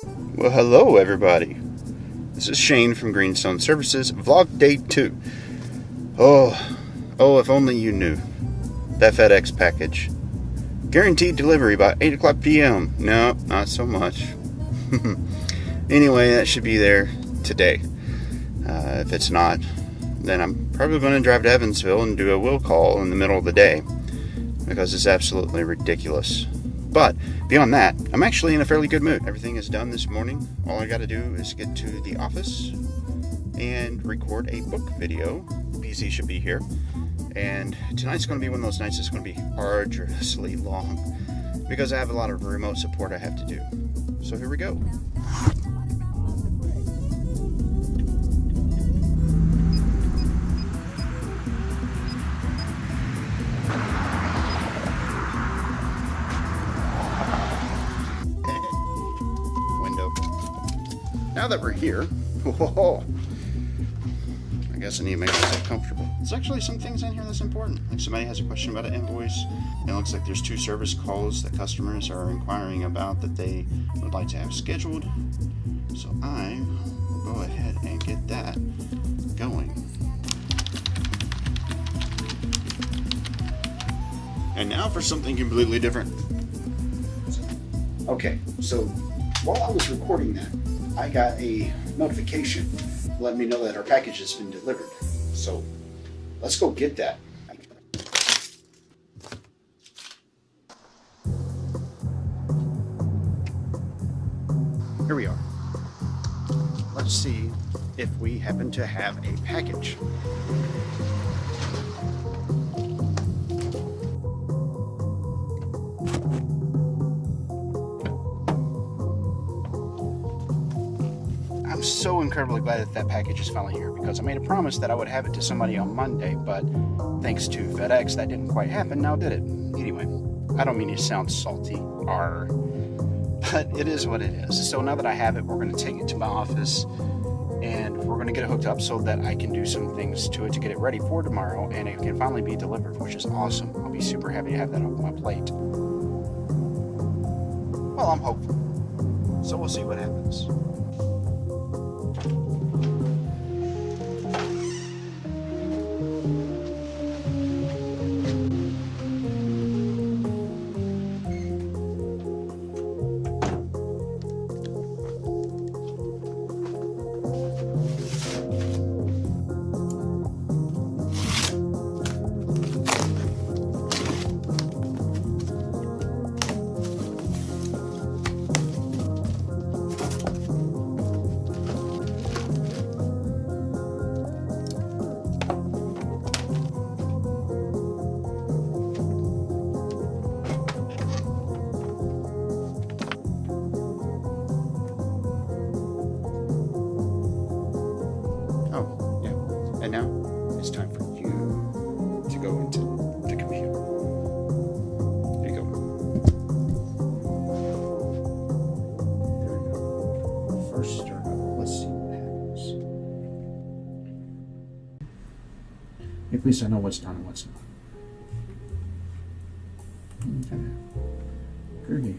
Well, hello everybody. This is Shane from Greenstone Services, vlog day 2. Oh, if only you knew. That FedEx package. Guaranteed delivery by 8 o'clock p.m. No, not so much. Anyway, that should be there today. If it's not, then I'm probably going to drive to Evansville and do a will call in the middle of the day, because it's absolutely ridiculous. But beyond that, I'm actually in a fairly good mood. Everything is done this morning. All I got to do is get to the office and record a book video. PC should be here. And tonight's going to be one of those nights that's going to be arduously long, because I have a lot of remote support I have to do. So here we go. Now that we're here, I guess I need to make myself comfortable. There's actually some things in here that's important. Like somebody has a question about an invoice, and it looks like there's 2 service calls that customers are inquiring about that they would like to have scheduled. So I will go ahead and get that going. And now for something completely different. Okay, so while I was recording that, I got a notification letting me know that our package has been delivered. So let's go get that. Here we are. Let's see if we happen to have a package. I'm so incredibly glad that package is finally here, because I made a promise that I would have it to somebody on Monday, but thanks to FedEx that didn't quite happen, now did it. Anyway, I don't mean to sound salty, but it is what it is. So now that I have it, we're going to take it to my office and we're going to get it hooked up so that I can do some things to it to get it ready for tomorrow, and it can finally be delivered, which is awesome. I'll be super happy to have that off my plate. Well, I'm hopeful. So we'll see what happens. And now it's time for you to go into the computer. There you go. There we go. First start up. Let's see what happens. At least I know what's done and what's not. Okay. Groovy.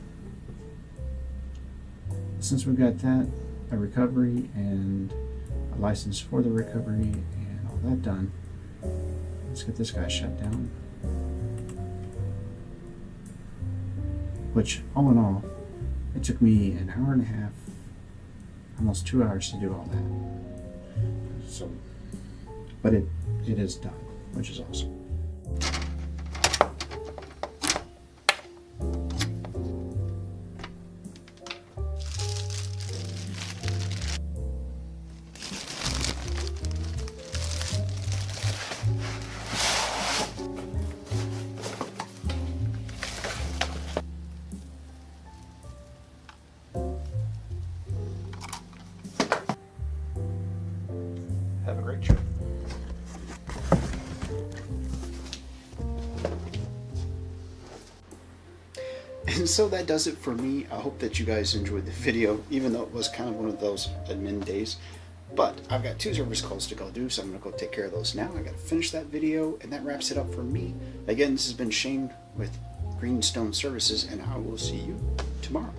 Since we've got that, a recovery and a license for the recovery, that done, let's get this guy shut down. Which, all in all, it took me an hour and a half, almost 2 hours to do all that. So, but it is done, which is awesome. Have a great trip. And so that does it for me. I hope that you guys enjoyed the video, even though it was kind of one of those admin days. But I've got 2 service calls to go do, so I'm going to go take care of those now. I got to finish that video, and that wraps it up for me. Again, this has been Shane with Greenstone Services, and I will see you tomorrow.